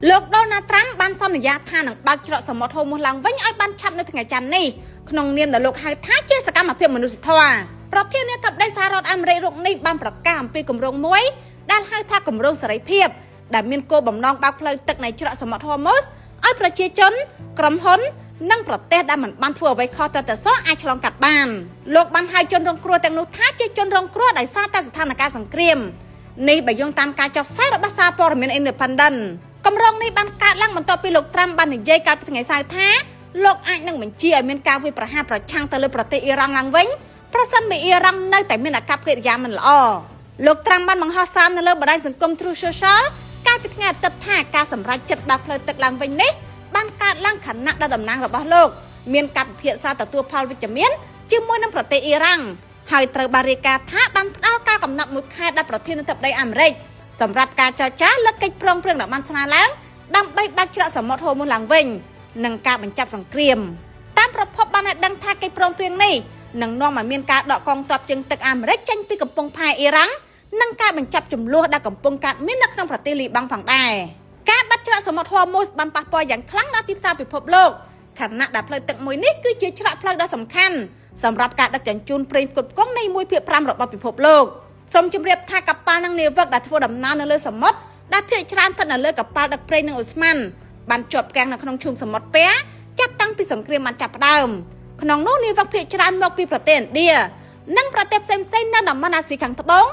លោកដូណាល់ត្រាំបានសន្យាថានឹងបើកច្រកសមុទ្រហូមឡើងវិញឲ្យបានឆាប់នៅថ្ងៃច័ន្ទនេះក្នុងនាមដែលលោកហៅថាជាសកម្មភាពមនុស្សធម៌ប្រធានាធិបតីសហរដ្ឋអាមេរិករូបនេះបានប្រកាសអំពីគម្រោងមួយដែលហៅថាគម្រោងសេរីភាពដែលមានគោលបំណងបើកផ្លូវទឹកនៃច្រកសមុទ្រហូមូសឲ្យប្រជាជនក្រុមហ៊ុននិងប្រទេសដែលមិនបានធ្វើអ្វីខុសត្រូវសោះអាចឆ្លងកាត់បានលោកបានហៅជនរងគ្រោះទាំងនោះថាជាជនរងគ្រោះដោយសារតែស្ថានភាពសង្គ្រាមនេះបើយោងតាមការចុះផ្សាយរបស់សារព័ត៌មាន Independent គម្រោងនេះបានកើតឡើងបន្ទាប់ពីលោកត្រាំបាននិយាយកាលពីថ្ងៃសៅរ៍ថាលោកអាចនឹងបញ្ជាឲ្យមានការវាយប្រហារប្រឆាំងទៅលើប្រទេសអ៊ីរ៉ង់ឡើងវិញប្រសិនបើអ៊ីរ៉ង់នៅតែមានអាកប្បកិរិយាមិនល្អលោកត្រាំបានបង្ហោះសារនៅលើបណ្ដាញសង្គម Truth Social កាលពីថ្ងៃអាទិត្យថាការសម្រេចចិត្តបើកផ្លូវទឹកឡើងវិញនេះបានកើតឡើងខណៈដែលតំណាងរបស់លោកមានការពិភាក្សាទទួលផលវិជ្ជមានជាមួយនឹងប្រទេសអ៊ីរ៉ង់ហើយត្រូវបានរាយការណ៍ថាបានផ្ដល់ការកំណត់មួយខែដល់ប្រធានាធិបតីអាមេរិកសម្រាប់ការចរចាលើកិច្ចព្រមព្រៀងដែលបានស្នើឡើងដើម្បីបើកច្រកសមុទ្រហូមូសឡើងវិញនិងការបញ្ចប់សង្គ្រាមតាមប្រភពបានឲ្យដឹងថាកិច្ចព្រមព្រៀងនេះនឹងនាំឲ្យមានការដកកងទ័ពជើងទឹកអាមេរិកចេញពីកំពង់ផែអ៊ីរ៉ង់និងការបញ្ចប់ចំនួនដែលកំពុងកើតមាននៅក្នុងប្រទេសលីបង់ផងដែរការបាត់ច្រកសមុទ្រហូមូសបានប៉ះពាល់យ៉ាងខ្លាំងដល់ទីផ្សារពិភពលោកខណៈដែលផ្លូវទឹកមួយនេះគឺជាច្រកផ្លូវដ៏សំខាន់សម្រាប់ការដឹកជញ្ជូនប្រេងផ្គត់ផ្គង់នៃ1/5របស់ពិភពលោកសូមជម្រាបថាកប៉ាល់និងនាវិកដែលធ្វើដំណើរនៅលើសមុទ្រដែលភាគច្រើនស្ថិតនៅលើកប៉ាល់ដឹកប្រេងនិងអូស្មန်បានជាប់គាំងនៅក្នុងឈូងសមុទ្រពាចាប់តាំងពីសង្គ្រាមបានចាប់ផ្ដើមក្នុងនោះនាវិកភាគច្រើនមកពីប្រទេសឥណ្ឌានិងប្រទេសផ្សេងៗនៅតំបន់អាស៊ីខាងត្បូង